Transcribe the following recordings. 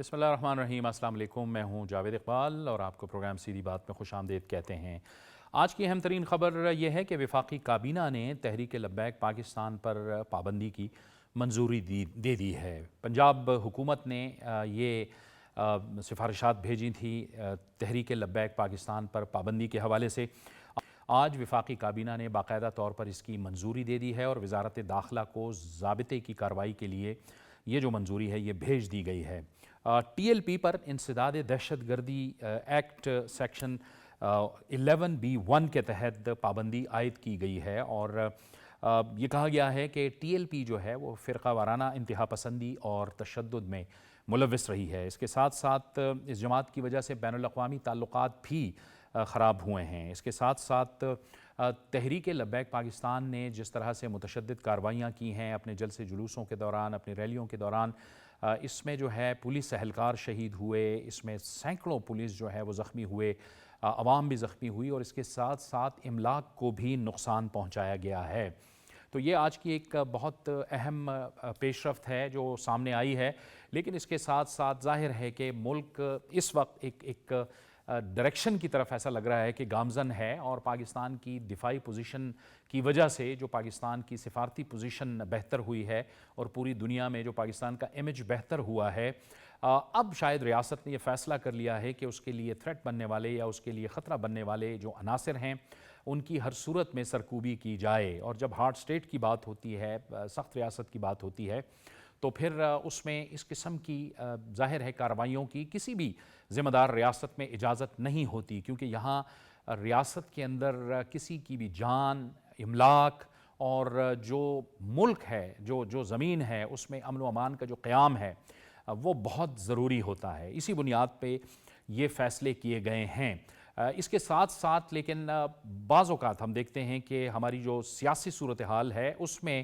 بسم اللہ الرحمن الرحیم۔ السلام علیکم، میں ہوں جاوید اقبال اور آپ کو پروگرام سیدھی بات میں خوش آمدید کہتے ہیں۔ آج کی اہم ترین خبر یہ ہے کہ وفاقی کابینہ نے تحریک لبیک پاکستان پر پابندی کی منظوری دے دی ہے۔ پنجاب حکومت نے یہ سفارشات بھیجی تھیں تحریک لبیک پاکستان پر پابندی کے حوالے سے۔ آج وفاقی کابینہ نے باقاعدہ طور پر اس کی منظوری دے دی ہے اور وزارت داخلہ کو ضابطے کی کارروائی کے لیے یہ جو منظوری ہے یہ بھیج دی گئی ہے۔ ٹی ایل پی پر انسداد دہشت گردی ایکٹ سیکشن 11B1 کے تحت پابندی عائد کی گئی ہے اور یہ کہا گیا ہے کہ ٹی ایل پی جو ہے وہ فرقہ وارانہ انتہا پسندی اور تشدد میں ملوث رہی ہے۔ اس کے ساتھ ساتھ اس جماعت کی وجہ سے بین الاقوامی تعلقات بھی خراب ہوئے ہیں۔ اس کے ساتھ ساتھ تحریک لبیک پاکستان نے جس طرح سے متشدد کارروائیاں کی ہیں اپنے جلسے جلوسوں کے دوران، اپنی ریلیوں کے دوران، اس میں جو ہے پولیس اہلکار شہید ہوئے، اس میں سینکڑوں پولیس جو ہے وہ زخمی ہوئے، عوام بھی زخمی ہوئی اور اس کے ساتھ ساتھ املاک کو بھی نقصان پہنچایا گیا ہے۔ تو یہ آج کی ایک بہت اہم پیش رفت ہے جو سامنے آئی ہے، لیکن اس کے ساتھ ساتھ ظاہر ہے کہ ملک اس وقت ایک ڈائریکشن کی طرف ایسا لگ رہا ہے کہ گامزن ہے اور پاکستان کی دفاعی پوزیشن کی وجہ سے جو پاکستان کی سفارتی پوزیشن بہتر ہوئی ہے اور پوری دنیا میں جو پاکستان کا امیج بہتر ہوا ہے، اب شاید ریاست نے یہ فیصلہ کر لیا ہے کہ اس کے لیے تھریٹ بننے والے یا اس کے لیے خطرہ بننے والے جو عناصر ہیں ان کی ہر صورت میں سرکوبی کی جائے۔ اور جب ہارڈ سٹیٹ کی بات ہوتی ہے، سخت ریاست کی بات ہوتی ہے، تو پھر اس میں اس قسم کی ظاہر ہے کارروائیوں کی کسی بھی ذمہ دار ریاست میں اجازت نہیں ہوتی، کیونکہ یہاں ریاست کے اندر کسی کی بھی جان، املاک اور جو ملک ہے، جو زمین ہے، اس میں امن و امان کا جو قیام ہے وہ بہت ضروری ہوتا ہے۔ اسی بنیاد پہ یہ فیصلے کیے گئے ہیں۔ اس کے ساتھ ساتھ لیکن بعض اوقات ہم دیکھتے ہیں کہ ہماری جو سیاسی صورتحال ہے اس میں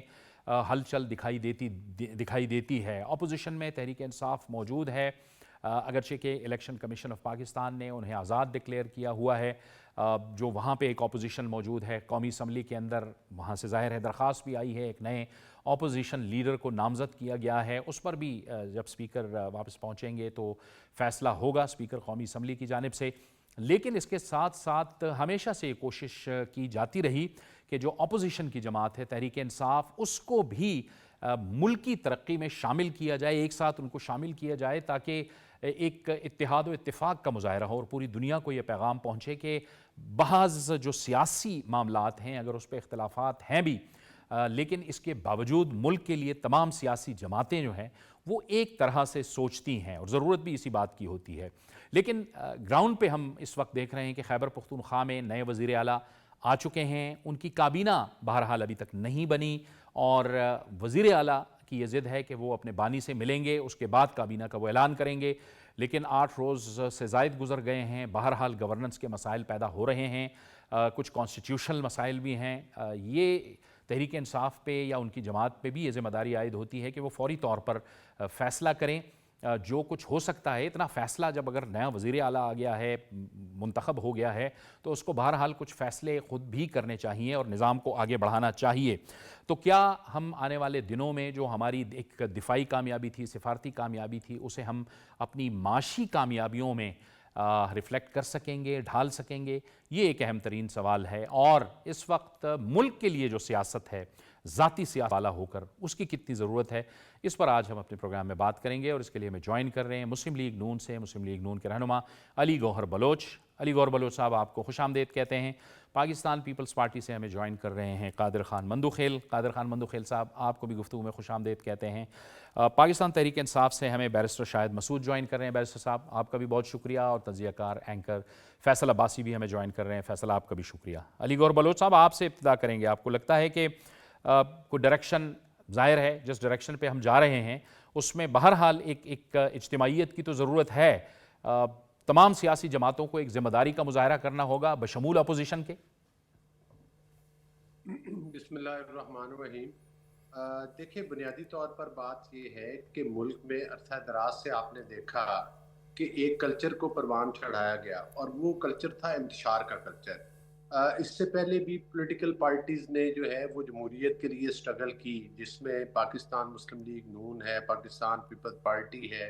ہلچل دکھائی دیتی ہے۔ اپوزیشن میں تحریک انصاف موجود ہے، اگرچہ کہ الیکشن کمیشن آف پاکستان نے انہیں آزاد ڈکلیئر کیا ہوا ہے، جو وہاں پہ ایک اپوزیشن موجود ہے قومی اسمبلی کے اندر، وہاں سے ظاہر ہے درخواست بھی آئی ہے، ایک نئے اپوزیشن لیڈر کو نامزد کیا گیا ہے۔ اس پر بھی جب سپیکر واپس پہنچیں گے تو فیصلہ ہوگا سپیکر قومی اسمبلی کی جانب سے۔ لیکن اس کے ساتھ ساتھ ہمیشہ سے یہ کوشش کی جاتی رہی کہ جو اپوزیشن کی جماعت ہے تحریک انصاف، اس کو بھی ملکی ترقی میں شامل کیا جائے، ایک ساتھ ان کو شامل کیا جائے تاکہ ایک اتحاد و اتفاق کا مظاہرہ ہو اور پوری دنیا کو یہ پیغام پہنچے کہ بعض جو سیاسی معاملات ہیں اگر اس پہ اختلافات ہیں بھی، لیکن اس کے باوجود ملک کے لیے تمام سیاسی جماعتیں جو ہیں وہ ایک طرح سے سوچتی ہیں اور ضرورت بھی اسی بات کی ہوتی ہے۔ لیکن گراؤنڈ پہ ہم اس وقت دیکھ رہے ہیں کہ خیبر پختونخوا میں نئے وزیر اعلیٰ آ چکے ہیں، ان کی کابینہ بہرحال ابھی تک نہیں بنی اور وزیر اعلیٰ کی یہ ضد ہے کہ وہ اپنے بانی سے ملیں گے، اس کے بعد کابینہ کا وہ اعلان کریں گے۔ لیکن 8 روز سے زائد گزر گئے ہیں، بہرحال گورننس کے مسائل پیدا ہو رہے ہیں، کچھ کانسٹیٹیوشنل مسائل بھی ہیں۔ یہ تحریک انصاف پہ یا ان کی جماعت پہ بھی یہ ذمہ داری عائد ہوتی ہے کہ وہ فوری طور پر فیصلہ کریں جو کچھ ہو سکتا ہے۔ اتنا فیصلہ جب اگر نیا وزیر اعلیٰ آ گیا ہے، منتخب ہو گیا ہے، تو اس کو بہرحال کچھ فیصلے خود بھی کرنے چاہیے اور نظام کو آگے بڑھانا چاہیے۔ تو کیا ہم آنے والے دنوں میں جو ہماری ایک دفاعی کامیابی تھی، سفارتی کامیابی تھی، اسے ہم اپنی معاشی کامیابیوں میں ریفلیکٹ کر سکیں گے، ڈھال سکیں گے؟ یہ ایک اہم ترین سوال ہے اور اس وقت ملک کے لیے جو سیاست ہے، ذاتی سیاست والا ہو کر اس کی کتنی ضرورت ہے، اس پر آج ہم اپنے پروگرام میں بات کریں گے اور اس کے لیے ہمیں جوائن کر رہے ہیں مسلم لیگ نون سے، مسلم لیگ نون کے رہنما علی گوہر بلوچ۔ علی گوہر بلوچ صاحب آپ کو خوش آمدید کہتے ہیں۔ پاکستان پیپلز پارٹی سے ہمیں جوائن کر رہے ہیں قادر خان مندوخیل۔ قادر خان مندوخیل صاحب آپ کو بھی گفتگو میں خوش آمدید کہتے ہیں۔ پاکستان تحریک انصاف سے ہمیں بیرسٹر شاہد مسعود جوائن کر رہے ہیں۔ بیرسٹر صاحب آپ کا بھی بہت شکریہ اور تجزیہ کار اینکر فیصل عباسی بھی ہمیں جوائن کر رہے ہیں۔ فیصل آپ کا بھی شکریہ۔ علی گوہر بلوچ صاحب آپ سے ابتدا کریں گے۔ آپ کو لگتا ہے کہ کوئی ڈائریکشن ظاہر ہے جس ڈائریکشن پہ ہم جا رہے ہیں اس میں بہرحال ایک اجتماعیت کی تو ضرورت ہے، تمام سیاسی جماعتوں کو ایک ذمہ داری کا مظاہرہ کرنا ہوگا بشمول اپوزیشن کے؟ بسم اللہ الرحمن الرحیم۔ دیکھیں، بنیادی طور پر بات یہ ہے کہ ملک میں عرصہ دراز سے آپ نے دیکھا کہ ایک کلچر کو پروان چڑھایا گیا اور وہ کلچر تھا انتشار کا کلچر۔ اس سے پہلے بھی پولیٹیکل پارٹیز نے جو ہے وہ جمہوریت کے لیے سٹرگل کی، جس میں پاکستان مسلم لیگ نون ہے، پاکستان پیپلز پارٹی ہے،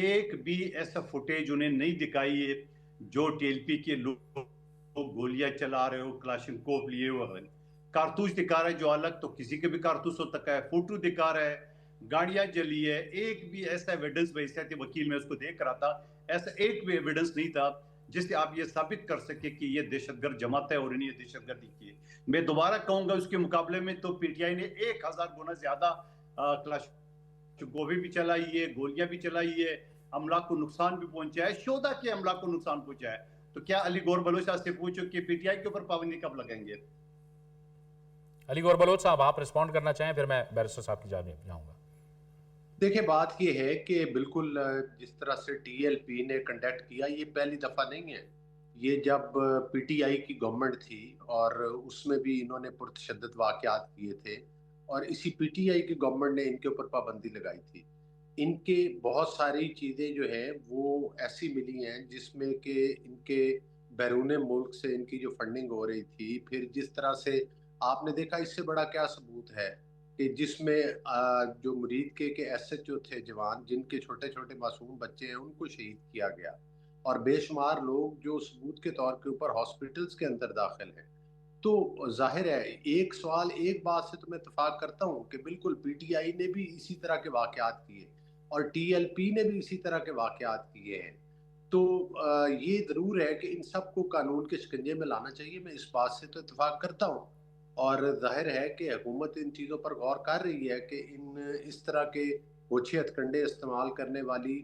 ایک بھی ایسا فوٹیج انہیں نہیں دکھائی ہے جو TLP کے لوگ گولیاں چلا رہے ہو، کلاشنکوف لیے ہوئے، کارتوس دکھا رہا ہے جو الگ تو کسی کے بھی کارتوس ہو سکتا ہے، فوٹو دکھا رہا ہے، گاڑیاں جلی ہے. ایک بھی ایسا ایویڈنس بحیثیت وکیل میں اس کو دیکھ رہا تھا، ایسا ایک بھی ایویڈنس نہیں تھا جس سے آپ یہ ثابت کر سکے کہ یہ دہشت گرد جماعت ہے اور انہیں یہ دہشت گردی کی ہے. میں دوبارہ کہوں گا اس کے مقابلے میں تو PTI نے 1000 گنا زیادہ کلاشنکوف بھی چلائی ہے، گولیاں بھی چلائی ہے، املاک کو نقصان بھی پہنچا ہے، شہدا کے املاک کو نقصان پہنچا ہے. تو کیا علی گور بلوچ صاحب سے پوچھو کہ PTI کے اوپر پابندی کب لگیں گے؟ علی گور بلوچ صاحب آپ رسپونڈ کرنا چاہیں، پھر میں بیرسٹر صاحب کی جانب جاؤں گا. دیکھیں بات یہ ہے کہ بالکل جس طرح سے TLP نے کنڈکٹ کیا یہ پہلی دفعہ نہیں ہے. یہ جب PTI کی گورنمنٹ تھی اور اس میں بھی انہوں نے پرتشدد واقعات کیے تھے اور اسی PTI کی گورنمنٹ نے ان کے اوپر پابندی لگائی تھی. ان کے بہت ساری چیزیں جو ہیں وہ ایسی ملی ہیں جس میں کہ ان کے بیرون ملک سے ان کی جو فنڈنگ ہو رہی تھی، پھر جس طرح سے آپ نے دیکھا اس سے بڑا کیا ثبوت ہے کہ جس میں جو مرید کے SHO تھے جوان، جن کے چھوٹے چھوٹے معصوم بچے ہیں ان کو شہید کیا گیا، اور بے شمار لوگ جو ثبوت کے طور کے اوپر ہاسپٹلز کے اندر داخل ہیں. تو ظاہر ہے ایک سوال، ایک بات سے تو میں اتفاق کرتا ہوں کہ بالکل PTI نے بھی اسی طرح کے واقعات کیے اور TLP نے بھی اسی طرح کے واقعات کیے ہیں. تو یہ ضرور ہے کہ ان سب کو قانون کے شکنجے میں لانا چاہیے، میں اس بات سے تو اتفاق کرتا ہوں. اور ظاہر ہے کہ حکومت ان چیزوں پر غور کر رہی ہے کہ اس طرح کے اوچھے ہتھ کنڈے استعمال کرنے والی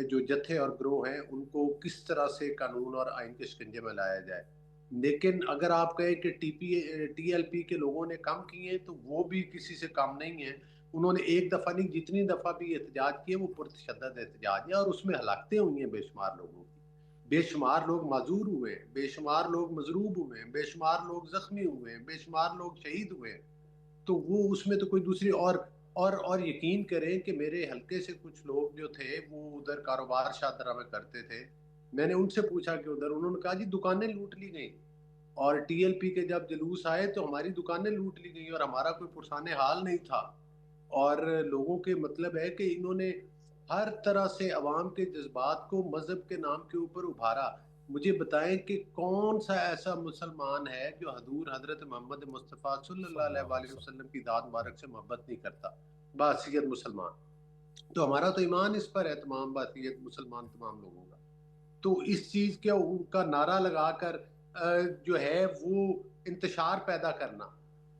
جو جتھے اور گروہ ہیں ان کو کس طرح سے قانون اور آئین کے شکنجے میں لایا جائے. لیکن اگر آپ کہیں کہ TLP کے لوگوں نے کم کیے تو وہ بھی کسی سے کم نہیں ہیں. انہوں نے ایک دفعہ نہیں، جتنی دفعہ بھی احتجاج کیے وہ پرتشدد احتجاج ہے اور اس میں ہلاکتیں ہوئی ہیں بے شمار لوگوں کی. بے شمار لوگ معذور ہوئے ہیں، بے شمار لوگ مضروب ہوئے ہیں، بے شمار لوگ زخمی ہوئے ہیں، بے شمار لوگ شہید ہوئے ہیں. تو وہ اس میں تو کوئی دوسری اور یقین کریں کہ میرے حلقے سے کچھ لوگ جو تھے وہ ادھر کاروبار شادرہ میں کرتے تھے. میں نے ان سے پوچھا کہ ادھر، انہوں نے کہا جی دکانیں لوٹ لی گئیں، اور TLP کے جب جلوس آئے تو ہماری دکانیں لوٹ لی گئیں اور ہمارا کوئی پرسان حال نہیں تھا. اور لوگوں کے مطلب ہے کہ انہوں نے ہر طرح سے عوام کے جذبات کو مذہب کے نام کے اوپر ابھارا. مجھے بتائیں کہ کون سا ایسا مسلمان ہے جو حضور حضرت محمد مصطفیٰ صلی اللہ صلی اللہ علیہ علیہ وآلہ وسلم. وسلم کی ذات مبارک سے محبت نہیں کرتا بحیثیت مسلمان؟ تو ہمارا تو ایمان اس پر ہے تمام بحیثیت مسلمان تمام لوگوں کا. تو اس چیز کے کا نعرہ لگا کر جو ہے وہ انتشار پیدا کرنا،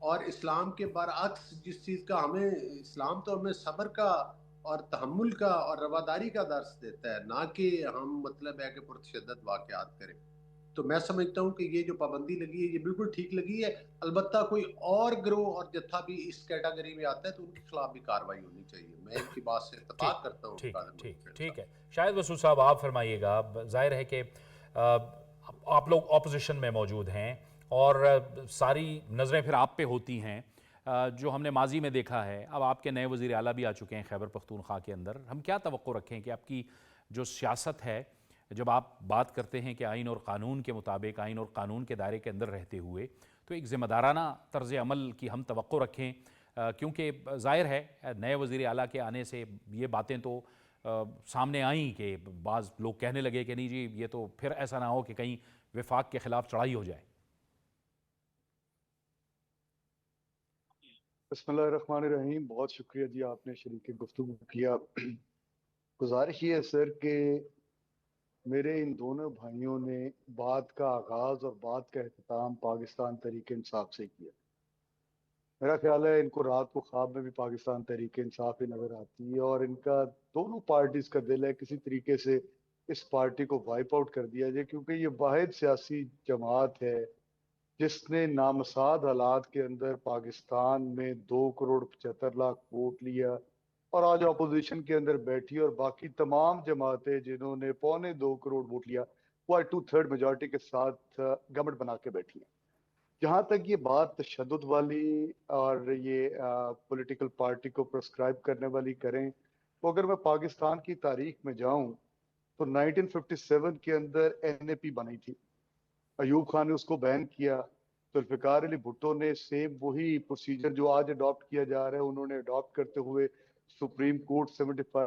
اور اسلام کے برعکس جس چیز کا اسلام تو ہمیں صبر کا اور تحمل کا اور رواداری کا درس دیتا ہے، نہ کہ ہم مطلب ہے کہ پرتشدد واقعات کریں. تو میں سمجھتا ہوں کہ یہ جو پابندی لگی ہے یہ بالکل ٹھیک لگی ہے. البتہ کوئی اور گروہ اور جتھا بھی اس کیٹاگری میں آتا ہے تو ان کے خلاف بھی کارروائی ہونی چاہیے. میں ان کی بات سے ٹھیک اتفاق کرتا ہوں ٹھیک قادر ٹھیک محمد ٹھیک صاحب. ہے. شاید مسعود صاحب آپ فرمائیے گا. ظاہر ہے کہ آپ لوگ اپوزیشن میں موجود ہیں اور ساری نظریں پھر آپ پہ ہوتی ہیں. جو ہم نے ماضی میں دیکھا ہے، اب آپ کے نئے وزیر اعلیٰ بھی آ چکے ہیں خیبر پختونخوا کے اندر. ہم کیا توقع رکھیں کہ آپ کی جو سیاست ہے، جب آپ بات کرتے ہیں کہ آئین اور قانون کے مطابق، آئین اور قانون کے دائرے کے اندر رہتے ہوئے، تو ایک ذمہ دارانہ طرز عمل کی ہم توقع رکھیں؟ کیونکہ ظاہر ہے نئے وزیر اعلیٰ کے آنے سے یہ باتیں تو سامنے آئیں کہ بعض لوگ کہنے لگے کہ نہیں جی یہ تو پھر ایسا نہ ہو کہ کہیں وفاق کے خلاف چڑھائی ہو جائے. بسم اللہ الرحمن الرحیم. بہت شکریہ جی، آپ نے شریک گفتگو کیا. گزارش یہ ہے سر کہ میرے ان دونوں بھائیوں نے بات کا آغاز اور بات کا اختتام پاکستان تحریک انصاف سے کیا. میرا خیال ہے ان کو رات کو خواب میں بھی پاکستان تحریک انصاف ہی نظر آتی ہے، اور ان کا دونوں پارٹیز کا دل ہے کسی طریقے سے اس پارٹی کو وائپ آؤٹ کر دیا جائے، کیونکہ یہ واحد سیاسی جماعت ہے جس نے نامساعد حالات کے اندر پاکستان میں 2.75 کروڑ ووٹ لیا، اور آج اپوزیشن کے اندر بیٹھی، اور باقی تمام جماعتیں جنہوں نے 2.25 کروڑ ووٹ لیا وہ 2/3 میجورٹی کے ساتھ گورنمنٹ بنا کے بیٹھی ہیں. جہاں تک یہ بات تشدد والی اور یہ پولیٹیکل پارٹی کو پرسکرائب کرنے والی کریں، تو اگر میں پاکستان کی تاریخ میں جاؤں تو 1957 کے اندر NAP بنی تھی. ایوب خان نے اس کو بین کیا. ذوالفقار علی بھٹو نے سیم وہی پروسیجر جو آج اڈاپٹ کیا جا رہا ہے انہوں نے اڈاپٹ کرتے ہوئے supreme court 75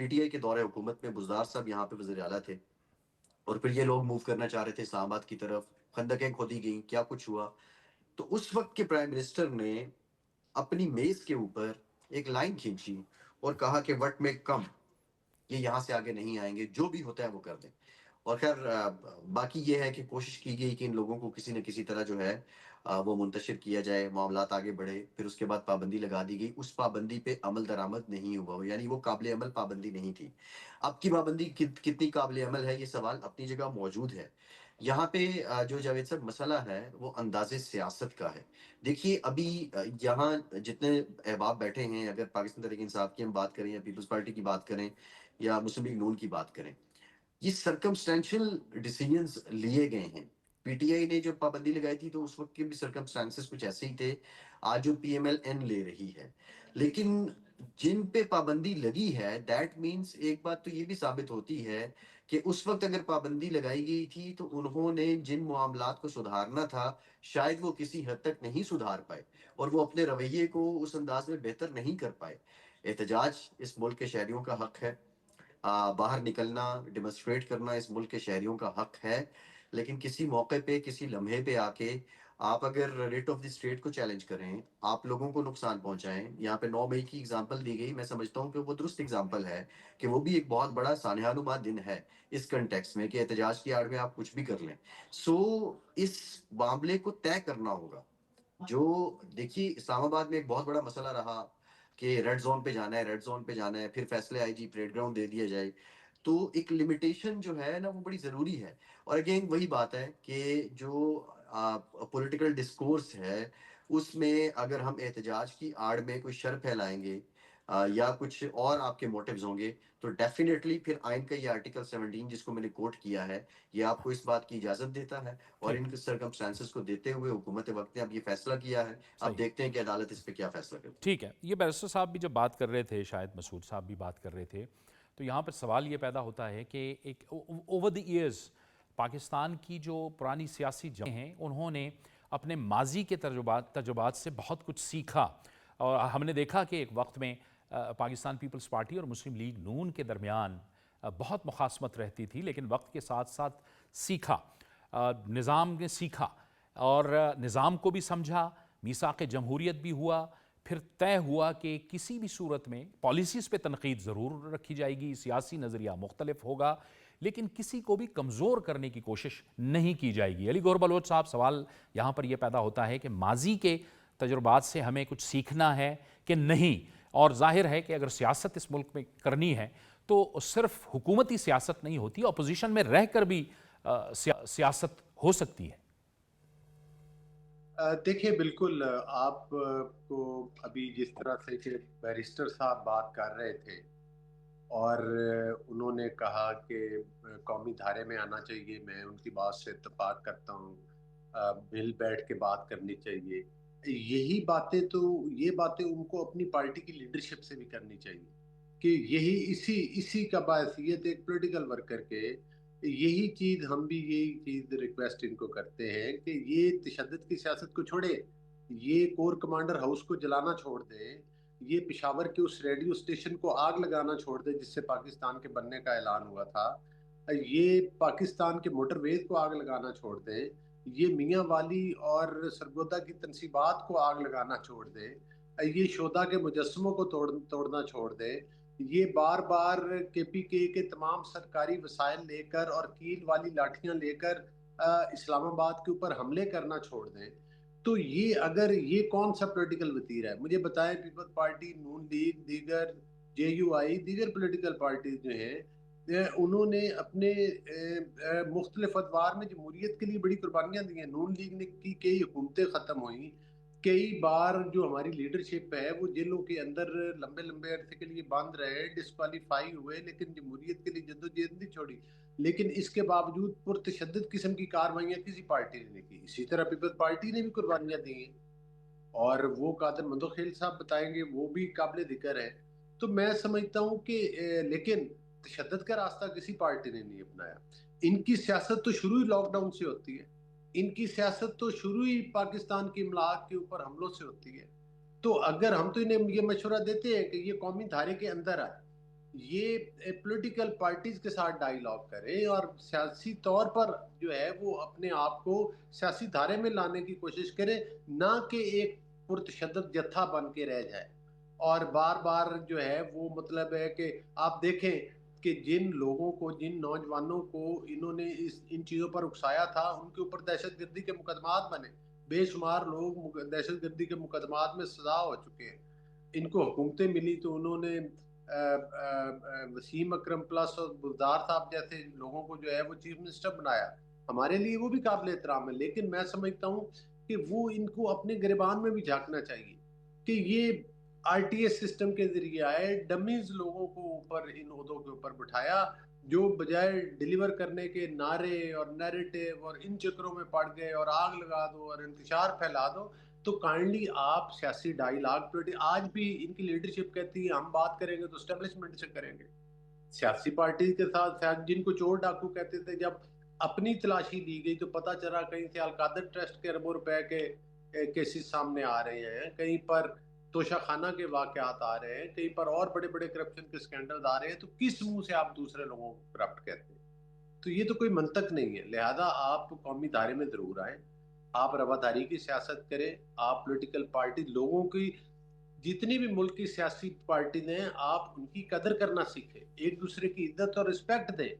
P T I کے دور حکومت میں بزدار صاحب یہاں پہ وزیر اعلیٰ تھے، اور پھر یہ لوگ موو کرنا چاہ رہے تھے اسلام آباد کی طرف، خندقیں کھودی گئیں، کیا کچھ ہوا. تو اس وقت کے پرائم منسٹر نے اپنی میز کے اوپر ایک لائن کھینچی اور کہا کہ وٹ میں کم، یہ یہاں سے آگے نہیں آئیں گے، جو بھی ہوتا ہے وہ کر دیں. اور خیر باقی یہ ہے کہ کوشش کی گئی کہ ان لوگوں کو کسی نہ کسی طرح جو ہے وہ منتشر کیا جائے، معاملات آگے بڑھے. پھر اس کے بعد پابندی لگا دی گئی، اس پابندی پہ عمل درآمد نہیں ہوا، یعنی وہ قابل عمل پابندی نہیں تھی. اب کی پابندی کتنی قابل عمل ہے، یہ سوال اپنی جگہ موجود ہے. یہاں پہ جو جاوید صاحب مسئلہ ہے وہ انداز سیاست کا ہے. دیکھیے ابھی یہاں جتنے احباب بیٹھے ہیں، اگر پاکستان تحریک انصاف کی ہم بات کریں یا پیپلز پارٹی کی بات کریں یا مسلم لیگ نون کی بات کریں، یہ سرکمسٹینشل ڈیسیجنز لیے گئے ہیں. پی ٹی آئی نے جو پابندی لگائی تھی تو اس وقت کے بھی سرکمسٹانسز کچھ ایسے ہی تھے. آج جو پی ایم ایل این لے رہی ہے، لیکن جن پہ پابندی لگی ہے دیٹ مینس ایک بات تو یہ بھی ثابت ہوتی ہے کہ اس وقت اگر پابندی لگائی گئی تھی تو انہوں نے جن معاملات کو سدھارنا تھا شاید وہ کسی حد تک نہیں سدھار پائے، اور وہ اپنے رویے کو اس انداز میں بہتر نہیں کر پائے. احتجاج اس ملک کے شہریوں کا حق ہے، باہر نکلنا، ڈیمونسٹریٹ کرنا اس ملک کے شہریوں کا حق ہے. لیکن کسی موقع پہ، کسی لمحے پہ آ کے آپ اگر ریٹ آف دی اسٹیٹ کو چیلنج کریں، آپ لوگوں کو نقصان پہنچائیں. یہاں پہ 9 مئی کی اگزامپل دی گئی، میں سمجھتا ہوں کہ وہ درست اگزامپل ہے کہ وہ بھی ایک بہت بڑا سانحہ نما دن ہے اس کنٹیکس میں کہ احتجاج کی آڑ میں آپ کچھ بھی کر لیں. سو اس معاملے کو طے کرنا ہوگا. جو دیکھیے اسلام آباد میں ایک بہت بڑا مسئلہ رہا کہ ریڈ زون پہ جانا ہے، ریڈ زون پہ جانا ہے، پھر فیصلے آئی جی پریڈ گراؤنڈ دے دیا جائے. تو ایک لمیٹیشن جو ہے نا وہ بڑی ضروری ہے. اور اگین وہی بات ہے کہ جو پولیٹیکل ڈسکورس ہے اس میں اگر ہم احتجاج کی آڑ میں کوئی شر پھیلائیں گے یا کچھ اور آپ کے موٹیوز ہوں گے تو ڈیفینیٹلی پھر آئین کا یہ آرٹیکل 17 جس کو میں نے کوٹ کیا ہے یہ آپ کو اس بات کی اجازت دیتا ہے، اور ٹھیک ان سرکمسٹانسز کو دیتے ہوئے حکومت وقت نے اب یہ فیصلہ کیا ہے. اب صحیح. دیکھتے ہیں کہ عدالت اس پہ کیا فیصلہ کرتی ہے. ٹھیک ہے، یہ بیرسٹر صاحب بھی جب بات کر رہے تھے، شاید مسعود صاحب بھی بات کر رہے تھے، تو یہاں پر سوال یہ پیدا ہوتا ہے کہ ایک اوور دی ایئرز پاکستان کی جو پرانی سیاسی جماعتیں ہیں انہوں نے اپنے ماضی کے تجربات سے بہت کچھ سیکھا. اور ہم نے دیکھا کہ ایک وقت میں پاکستان پیپلز پارٹی اور مسلم لیگ نون کے درمیان بہت مخاصمت رہتی تھی، لیکن وقت کے ساتھ ساتھ سیکھا، نظام نے سیکھا اور نظام کو بھی سمجھا، میثاق جمہوریت بھی ہوا. پھر طے ہوا کہ کسی بھی صورت میں پالیسیز پہ تنقید ضرور رکھی جائے گی، سیاسی نظریہ مختلف ہوگا، لیکن کسی کو بھی کمزور کرنے کی کوشش نہیں کی جائے گی. علی گور بلوچ صاحب، سوال یہاں پر یہ پیدا ہوتا ہے کہ ماضی کے تجربات سے ہمیں کچھ سیکھنا ہے کہ نہیں؟ اور ظاہر ہے کہ اگر سیاست اس ملک میں کرنی ہے تو صرف حکومتی سیاست نہیں ہوتی، اپوزیشن میں رہ کر بھی سیاست ہو سکتی ہے. دیکھیں بالکل آپ کو ابھی جس طرح سے کہ بیرسٹر صاحب بات کر رہے تھے اور انہوں نے کہا کہ قومی دھارے میں آنا چاہیے، میں ان کی بات سے اتفاق کرتا ہوں، مل بیٹھ کے بات کرنی چاہیے. یہ باتیں ان کو اپنی پارٹی کی لیڈرشپ سے بھی کرنی چاہیے کہ یہی اسی کا باعثیت ایک پولیٹیکل ورکر کے یہی چیز ریکویسٹ ان کو کرتے ہیں کہ یہ تشدد کی سیاست کو چھوڑے، یہ کور کمانڈر ہاؤس کو جلانا چھوڑ دیں، یہ پشاور کے اس ریڈیو اسٹیشن کو آگ لگانا چھوڑ دیں جس سے پاکستان کے بننے کا اعلان ہوا تھا، یہ پاکستان کے موٹر ویز کو آگ لگانا چھوڑ دیں، یہ میاں والی اور سرگودا کی تنصیبات کو آگ لگانا چھوڑ دیں، یہ شودا کے مجسموں کو توڑنا چھوڑ دیں، یہ بار بار کے پی کے تمام سرکاری وسائل لے کر اور کیل والی لاٹھیاں لے کر اسلام آباد کے اوپر حملے کرنا چھوڑ دیں. تو یہ کون سا پولیٹیکل وتیر ہے؟ مجھے بتائیں. پیپلز پارٹی، نون لیگ، دیگر جے یو آئی، دیگر پولیٹیکل پارٹیز جو ہیں انہوں نے اپنے مختلف ادوار میں جمہوریت کے لیے بڑی قربانیاں دی ہیں. نون لیگ نے کی کئی حکومتیں ختم ہوئیں، کئی بار جو ہماری لیڈرشپ ہے وہ جیلوں کے اندر لمبے لمبے عرصے کے لیے بند رہے، ڈسکوالیفائی ہوئے، لیکن جمہوریت کے لیے جدوجہد نہیں چھوڑی. لیکن اس کے باوجود پرتشدد قسم کی کاروائیاں کسی پارٹی نے نہیں کی. اسی طرح پیپلز پارٹی نے بھی قربانیاں دی ہیں اور وہ قادر مندوخیل صاحب بتائیں گے، وہ بھی قابل ذکر ہے. تو میں سمجھتا ہوں کہ لیکن تشدد کا راستہ کسی پارٹی نے نہیں اپنایا. ان کی سیاست تو شروع ہی لاک ڈاؤن سے ہوتی ہے، ان کی سیاست تو شروع ہی پاکستان کی املاک کے اوپر حملوں سے ہوتی ہے. تو اگر ہم تو انہیں یہ مشورہ دیتے ہیں کہ یہ قومی دھارے کے اندر آئے، یہ پولیٹیکل پارٹیز کے ساتھ ڈائیلاگ کریں اور سیاسی طور پر جو ہے وہ اپنے آپ کو سیاسی دھارے میں لانے کی کوشش کریں، نہ کہ ایک پرتشدد جتھا بن کے رہ جائے۔ اور بار بار جو ہے وہ مطلب ہے کہ آپ دیکھیں کہ جن لوگوں کو، جن نوجوانوں کو انہوں نے ان چیزوں پر اکسایا تھا، ان کے اوپر دہشت گردی کے مقدمات بنے، بے شمار لوگ دہشت گردی کے مقدمات میں سزا ہو چکے ہیں۔ ان کو حکومتیں ملی تو انہوں نے وسیم اکرم پلس اور بلدار صاحب جیسے لوگوں کو جو ہے وہ چیف منسٹر بنایا۔ ہمارے لیے وہ بھی قابل احترام ہے، لیکن میں سمجھتا ہوں کہ وہ ان کو اپنے گریبان میں بھی جھانکنا چاہیے کہ یہ آر ٹی ایس سسٹم کے ذریعے آئے، ڈمیز لوگوں کو اوپر ان عہدوں کے اوپر بٹھایا، جو بجائے ڈیلیور کرنے کے نعرے اور نیریٹو اور ان چکروں میں پڑ گئے اور آگ لگا دو اور انتشار پھیلا دو۔ تو کائنڈلی آپ سیاسی ڈائیلاگ، آج بھی ان کی لیڈرشپ کہتی ہے ہم بات کریں گے تو اسٹیبلشمنٹ سے کریں گے، سیاسی پارٹی کے ساتھ جن کو چور ڈاکو کہتے تھے، جب اپنی تلاشی لی گئی تو پتہ چلا کہیں سے القادر ٹرسٹ کے اربوں روپے کے کیسز سامنے آ رہے ہیں، کہیں پر توشہ خانہ کے واقعات آ رہے ہیں، کہیں پر اور بڑے بڑے کرپشن کے سکینڈلز آ رہے ہیں، تو کس منہ سے آپ دوسرے لوگوں کو کرپٹ کہتے ہیں؟ تو یہ تو کوئی منطق نہیں ہے۔ لہذا آپ قومی دھارے میں ضرور آئیں، آپ رواداری کی سیاست کریں، آپ پولیٹیکل پارٹی لوگوں کی جتنی بھی ملک کی سیاسی پارٹیز ہیں آپ ان کی قدر کرنا سیکھیں، ایک دوسرے کی عزت اور رسپیکٹ دیں،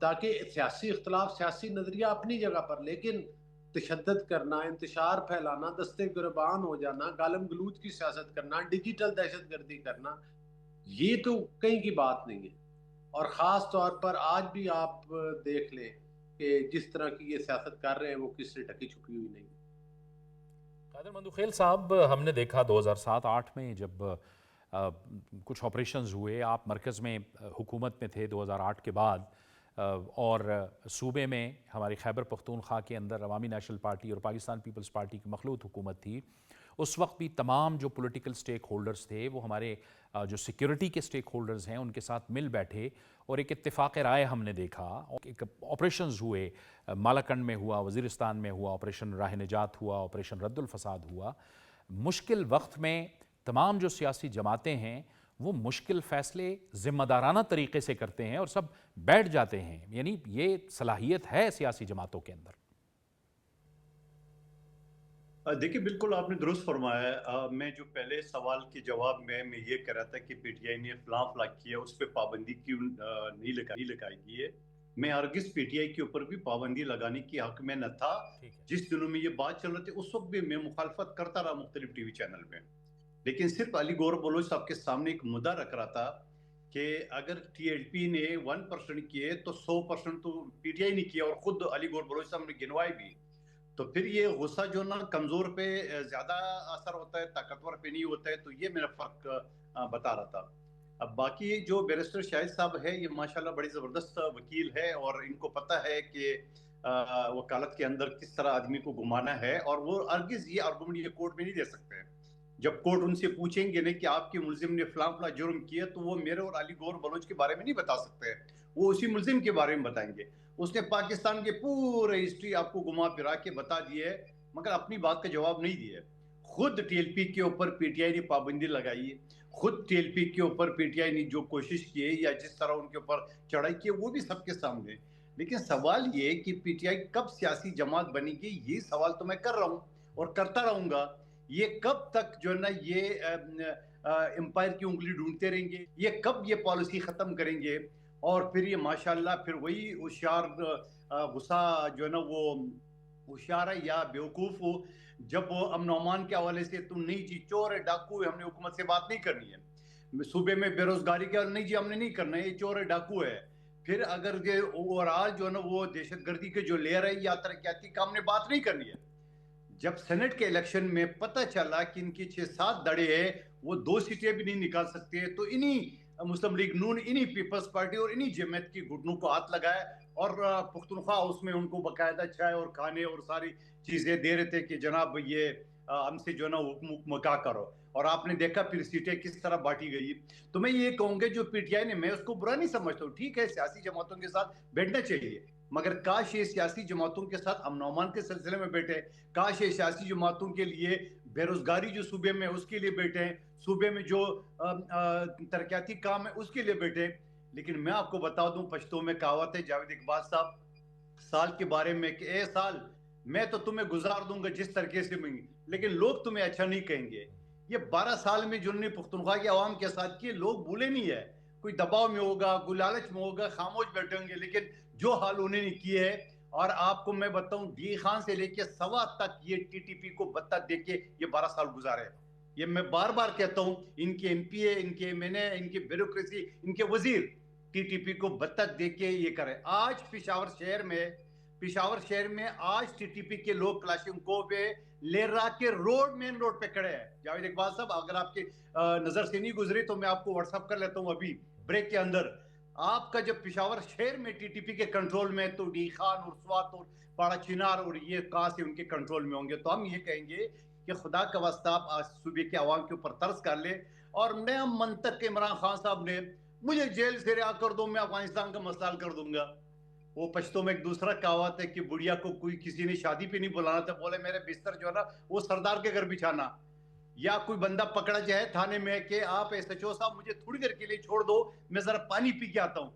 تاکہ سیاسی اختلاف سیاسی نظریہ اپنی جگہ پر، لیکن تشدد کرنا، انتشار پھیلانا، دستے گربان ہو جانا، گالم گلوچ کی سیاست کرنا، ڈیجیٹل دہشت گردی کرنا، یہ تو کہیں کی بات نہیں ہے۔ اور خاص طور پر آج بھی آپ دیکھ لیں کہ جس طرح کی یہ سیاست کر رہے ہیں وہ کس سے ڈھکی چھپی ہوئی نہیں ہے۔ قادر مندوخیل صاحب، ہم نے دیکھا 2007-8 میں جب کچھ آپریشنز ہوئے، آپ مرکز میں حکومت میں تھے 2008 کے بعد، اور صوبے میں ہماری خیبر پختونخوا کے اندر عوامی نیشنل پارٹی اور پاکستان پیپلز پارٹی کی مخلوط حکومت تھی۔ اس وقت بھی تمام جو پولیٹیکل سٹیک ہولڈرز تھے وہ ہمارے جو سیکیورٹی کے سٹیک ہولڈرز ہیں ان کے ساتھ مل بیٹھے اور ایک اتفاق رائے ہم نے دیکھا۔ ایک آپریشنز ہوئے، مالاکنڈ میں ہوا، وزیرستان میں ہوا، آپریشن راہ نجات ہوا، آپریشن رد الفساد ہوا۔ مشکل وقت میں تمام جو سیاسی جماعتیں ہیں وہ مشکل فیصلے ذمہ دارانہ طریقے سے کرتے ہیں اور سب بیٹھ جاتے ہیں، یعنی یہ صلاحیت ہے سیاسی جماعتوں کے اندر۔ دیکھیے بالکل آپ نے درست فرمایا ہے۔ میں جو پہلے سوال کے جواب میں یہ کہہ رہا تھا کہ پی ٹی آئی نے فلاں کیا، اس پہ پابندی کیوں نہیں لگائی گئی ہے، میں ہرگز پی ٹی آئی کے اوپر بھی پابندی لگانے کی حق میں نہ تھا۔ جس دنوں میں یہ بات چل رہی تھی اس وقت بھی میں مخالفت کرتا رہا مختلف ٹی وی چینل میں، لیکن صرف علی گور بلوچ صاحب کے سامنے ایک مدعا رکھ رہا تھا کہ اگر ٹی ایل پی نے 1% کیے تو 100% تو پی ٹی آئی نے کیا، اور خود علی گور بلوچ صاحب نے گنوائے بھی۔ تو پھر یہ غصہ جو نا کمزور پہ زیادہ اثر ہوتا ہے، طاقتور پہ نہیں ہوتا ہے، تو یہ میرا فرق بتا رہا تھا۔ اب باقی جو بیرسٹر شاہد صاحب ہے یہ ماشاءاللہ بڑی زبردست وکیل ہے، اور ان کو پتہ ہے کہ وکالت کے اندر کس طرح آدمی کو گھمانا ہے، اور وہ ہرگز یہ آرگومنٹ یہ کورٹ میں نہیں دے سکتے۔ جب کورٹ ان سے پوچھیں گے نہیں کہ آپ کے ملزم نے فلاں فلاں جرم کیا، تو وہ میرے اور علی گور بلوچ کے بارے میں نہیں بتا سکتے، وہ اسی ملزم کے بارے میں بتائیں گے۔ اس نے پاکستان کے پورے ہسٹری آپ کو گھما پھرا کے بتا دی ہے، مگر اپنی بات کا جواب نہیں دیا۔ خود ٹی ایل پی کے اوپر پی ٹی آئی نے پابندی لگائی، خود ٹی ایل پی کے اوپر پی ٹی آئی نے جو کوشش کی یا جس طرح ان کے اوپر چڑھائی کی وہ بھی سب کے سامنے۔ لیکن سوال یہ کہ پی ٹی آئی کب سیاسی جماعت بنے گی، یہ سوال تو میں کر رہا ہوں اور کرتا رہوں گا۔ یہ کب تک جو ہے نا یہ امپائر کی انگلی ڈھونڈتے رہیں گے، یہ کب یہ پالیسی ختم کریں گے؟ اور پھر یہ ماشاءاللہ پھر وہی ہوشیار غصہ جو ہے نا وہ ہوشیار ہے یا بیوقوف ہو، جب وہ امن و امان کے حوالے سے تم نہیں جی چور ہے ڈاکو ہے، ہم نے حکومت سے بات نہیں کرنی ہے، صوبے میں بے روزگاری کا نہیں جی ہم نے نہیں کرنا ہے، یہ چور ہے ڈاکو ہے۔ پھر اگر یہ اوورآل جو ہے نا وہ دہشت گردی کے جو لے رہے یا ترقیاتی کا ہم نے بات نہیں کرنی ہے۔ جب سینٹ کے الیکشن میں پتہ چلا کہ ان کی 6-7 دڑے ہیں، وہ 2 سیٹیں بھی نہیں نکال سکتے، تو انہی مسلم لیگ نون، انہی پیپلز پارٹی اور انہی جماعت کی گھٹنوں کو ہاتھ لگائے، اور پختونخوا اس میں ان کو باقاعدہ چائے اور کھانے اور ساری چیزیں دے رہے تھے کہ جناب یہ ہم سے جو ہے نا حکم مکا کرو، اور آپ نے دیکھا پھر سیٹیں کس طرح بانٹی گئی۔ تو میں یہ کہوں گا جو پی ٹی آئی نے، میں اس کو برا نہیں سمجھتا ہوں، ٹھیک ہے سیاسی جماعتوں کے ساتھ بیٹھنا چاہیے، مگر کاش یہ سیاسی جماعتوں کے ساتھ امن و امان کے سلسلے میں بیٹھے, کاش یہ سیاسی جماعتوں کے لیے بے روزگاری جو صوبے میں اس کے لیے بیٹھے, صوبے میں جو ترقیاتی کام ہے اس کے لیے بیٹھے. لیکن میں آپ کو بتا دوں, پشتوں میں کہاوت ہے جاوید اقبال صاحب سال کے بارے میں کہ اے سال میں تو تمہیں گزار دوں گا جس طریقے سے میں, لیکن لوگ تمہیں اچھا نہیں کہیں گے. یہ 12 سال میں جنہوں نے پختونخوا کی عوام کے ساتھ کیے لوگ بھولے نہیں ہے. کوئی دباؤ میں ہوگا, کوئی لالچ میں ہوگا, خاموش بیٹھے ہوں گے, لیکن جو حال انہیں نے کیے ہے. اور آپ کو میں بتاؤں ڈی خان سے لے کے سوا تک یہ ٹی ٹی پی کو بتہ دے کے یہ 12 سال گزارے. یہ میں بار بار کہتا ہوں, ان کے ایم پی اے, ان کے ایم این اے, ان کی بیوروکریسی, ان کے وزیر ٹی ٹی پی کو بتہ دے کے یہ کرے. آج پشاور شہر میں آج ٹی ٹی پی کے لوگ کلاشنکوف پہ لیرا کے روڈ, مین روڈ پہ کھڑے ہیں. جاوید اقبال صاحب اگر آپ کی نظر سے نہیں گزری تو میں آپ کو واٹس ایپ کر لیتا ہوں ابھی بریک کے اندر. آپ کا جب پشاور شہر میں ٹی ٹی پی کے کنٹرول میں تو ڈی خان اور سوات اور پاڑا چنار اور یہ کہاں سے ان کے کنٹرول میں ہوں گے. تو ہم یہ کہیں گے کہ خدا کا واسطہ آپ صوبے کے عوام کے اوپر ترس کر لے. اور نیا منطق عمران خان صاحب نے مجھے جیل سے رہا کر دو, میں افغانستان کا مسئلہ حل کر دوں گا. وہ پشتوں میں ایک دوسرا کہاوت ہے کہ بڑھیا کو کوئی کسی نے شادی پہ نہیں بلانا تھا, بولے میرے بستر جو ہے نا وہ سردار کے گھر بچھانا. یا کوئی بندہ پکڑا جائے تھانے میں کہ آپ ایس ایچ او صاحب مجھے تھوڑی دیر کے لیے چھوڑ دو, میں ذرا پانی پی کے آتا ہوں.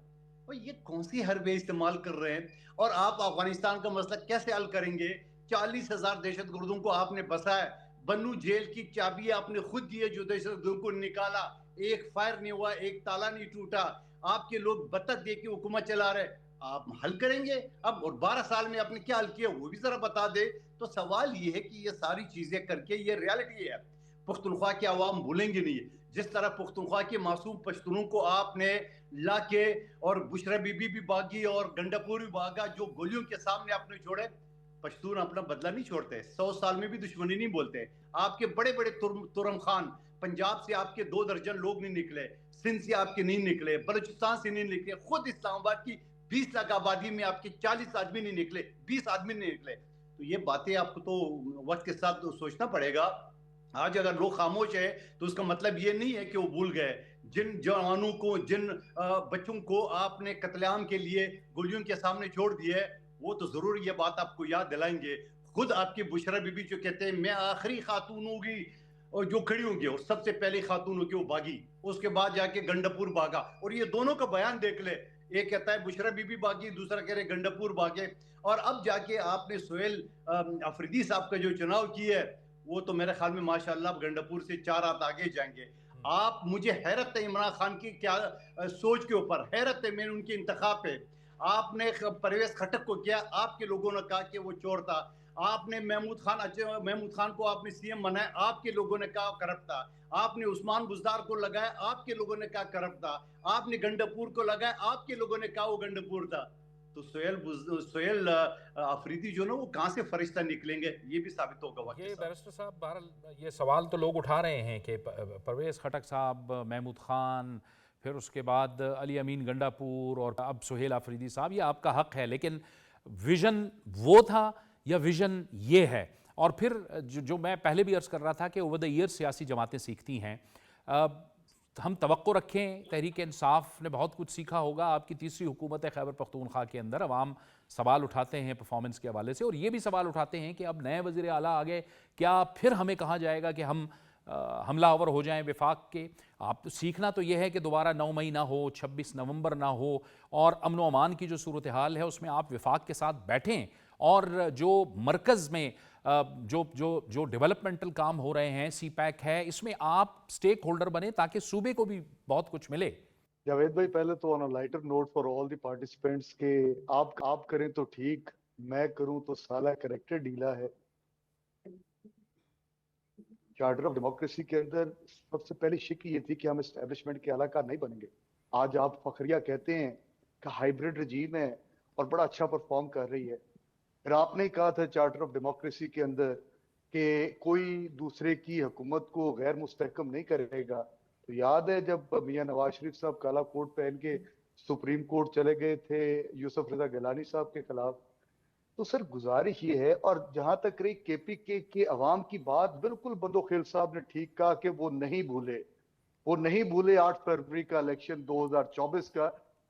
یہ کون سی حربے استعمال کر رہے ہیں؟ اور آپ افغانستان کا مسئلہ کیسے حل کریں گے؟ 40,000 دہشت گردوں کو آپ نے بسایا. بنو جیل کی چابی آپ نے خود دی ہے, جو دہشت گردوں کو نکالا, ایک فائر نہیں ہوا, ایک تالا نہیں ٹوٹا. آپ کے لوگ بتت دے کے حکومت چلا رہے, آپ حل کریں گے اب؟ اور 12 سال میں آپ نے کیا حل کیا وہ بھی ذرا بتا دے. تو سوال یہ ہے کہ یہ ساری چیزیں کر کے یہ ریالٹی ہے, پختونخوا کے عوام بھولیں گے نہیں. جس طرح پختونخوا کے معصوم پشتونوں کو آپ نے لا کے, اور بشرا بی بی بھی باغی اور گنڈاپور بھی بھاگا, جو گولیوں کے سامنے آپ نے چھوڑے. پشتون اپنا بدلہ نہیں چھوڑتے, 100 سال میں بھی دشمنی نہیں بولتے. آپ کے بڑے بڑے ترم خان, پنجاب سے آپ کے 2 درجن لوگ نہیں نکلے, سندھ سے آپ کے نہیں نکلے, بلوچستان سے نہیں نکلے, خود اسلام آباد کی 20 لاکھ آبادی میں آپ کے 40 آدمی نہیں نکلے, 20 آدمی نہیں نکلے. تو یہ باتیں آپ کو تو وقت کے ساتھ سوچنا پڑے گا. آج اگر لوگ خاموش ہے تو اس کا مطلب یہ نہیں ہے کہ وہ بھول گئے. جن جوانوں کو, جن بچوں کو آپ نے قتل عام کے لیے گولیوں کے سامنے چھوڑ دیے, وہ تو ضرور یہ بات آپ کو یاد دلائیں گے. خود آپ کی بشرا بی بی جو کہتے ہیں میں آخری خاتون ہوگی اور جو کھڑی ہوں گی, اور سب سے پہلی خاتون ہوگی وہ بھاگی, اس کے بعد جا کے گنڈاپور بھاگا. اور یہ دونوں کا بیان دیکھ لے, ایک کہتا ہے بشرا بی بی بھاگی, دوسرا کہہ رہے گنڈاپور بھاگے. اور اب جا کے آپ نے سہیل آفریدی صاحب کا جو چناؤ کیا ہے, وہ تو میرے خیال میں ماشاءاللہ گنڈاپور سے 4 ہاتھ آگے جائیں گے. آپ, مجھے حیرت ہے عمران خان کی کیا سوچ کے اوپر, حیرت ہے میں ان کے انتخاب پہ. آپ نے پرویز خٹک کو کیا, آپ کے لوگوں نے کہا کہ وہ چور تھا. آپ نے محمود خان کو آپ نے سی ایم بنایا, آپ کے لوگوں نے کہا کرپٹ تھا. آپ نے عثمان بزدار کو لگایا, آپ کے لوگوں نے کہا کرپٹ تھا. آپ نے گنڈاپور کو لگایا, آپ کے لوگوں نے کہا وہ گنڈاپور تھا. تو سہیل آفریدی جو نا وہ کہاں سے فرشتہ نکلیں گے, یہ بھی ثابت ہوگا وقت کے یہ ساتھ. بیرسٹر صاحب بہرحال یہ سوال تو لوگ اٹھا رہے ہیں کہ پرویز خٹک صاحب, محمود خان, پھر اس کے بعد علی امین گنڈاپور اور اب سہیل آفریدی صاحب, یہ آپ کا حق ہے, لیکن ویژن وہ تھا یا ویژن یہ ہے؟ اور پھر جو میں پہلے بھی عرض کر رہا تھا کہ اوور دا ایئر سیاسی جماعتیں سیکھتی ہیں. ہم توقع رکھیں تحریک انصاف نے بہت کچھ سیکھا ہوگا. آپ کی تیسری حکومت ہے خیبر پختونخوا کے اندر, عوام سوال اٹھاتے ہیں پرفارمنس کے حوالے سے, اور یہ بھی سوال اٹھاتے ہیں کہ اب نئے وزیر اعلیٰ آ گئے, کیا پھر ہمیں کہا جائے گا کہ ہم حملہ آور ہو جائیں وفاق کے؟ آپ سیکھنا تو یہ ہے کہ دوبارہ 9 مئی نہ ہو, 26 نومبر نہ ہو, اور امن و امان کی جو صورتحال ہے اس میں آپ وفاق کے ساتھ بیٹھیں, اور جو مرکز میں جو ڈیولپمنٹل کام ہو رہے ہیں, سی پیک ہے, اس میں آپ سٹیک ہولڈر بنے تاکہ صوبے کو بھی بہت کچھ ملے. جاوید بھائی, پہلے تو on a lighter note for all the participants کہ آپ کریں تو ٹھیک, میں کروں تو سالہ کریکٹر ڈھیلا ہے. چارٹر آف ڈیموکریسی کے اندر سب سے پہلی شک یہ تھی کہ ہم اسٹیبلشمنٹ کے اعلیٰ کار نہیں بنیں گے. آج آپ فخریہ کہتے ہیں کہ ہائیبریڈ رجیم ہے اور بڑا اچھا پرفارم کر رہی ہے. پھر آپ نے کہا تھا چارٹر آف ڈیموکریسی کے اندر کہ کوئی دوسرے کی حکومت کو غیر مستحکم نہیں کرے گا. تو یاد ہے جب میاں نواز شریف صاحب کالا کوٹ پہن کے سپریم کورٹ چلے گئے تھے یوسف رضا گیلانی صاحب کے خلاف. تو سر گزارش یہ ہے, اور جہاں تک رہی کے پی کے عوام کی بات, بالکل بندوخیل صاحب نے ٹھیک کہا کہ وہ نہیں بھولے 8 فروری کا الیکشن 2024 کا,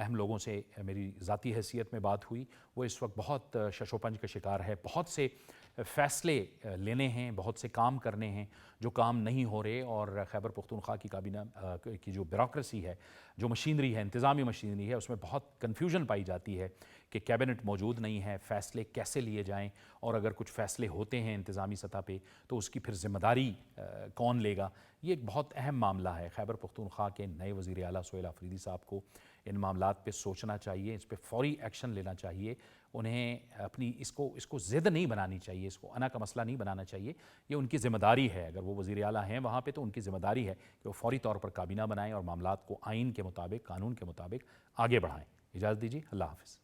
اہم لوگوں سے میری ذاتی حیثیت میں بات ہوئی، وہ اس وقت بہت ششوپنج کا شکار ہے، بہت سے فیصلے لینے ہیں، بہت سے کام کرنے ہیں جو کام نہیں ہو رہے، اور خیبر پختونخوا کی کابینہ کی جو بیوروکریسی ہے، جو مشینری ہے، انتظامی مشینری ہے، اس میں بہت کنفیوژن پائی جاتی ہے کہ کیبنٹ موجود نہیں ہے، فیصلے کیسے لیے جائیں، اور اگر کچھ فیصلے ہوتے ہیں انتظامی سطح پہ تو اس کی پھر ذمہ داری کون لے گا۔ یہ ایک بہت اہم معاملہ ہے۔ خیبر پختونخوا کے نئے وزیر اعلیٰ سہیل آفریدی صاحب کو ان معاملات پہ سوچنا چاہیے، اس پہ فوری ایکشن لینا چاہیے، انہیں اپنی اس کو ضد نہیں بنانی چاہیے، اس کو انا کا مسئلہ نہیں بنانا چاہیے، یہ ان کی ذمہ داری ہے۔ اگر وہ وزیر اعلیٰ ہیں وہاں پہ تو ان کی ذمہ داری ہے کہ وہ فوری طور پر کابینہ بنائیں اور معاملات کو آئین کے مطابق، قانون کے مطابق آگے بڑھائیں۔ اجازت دیجیے، اللہ حافظ۔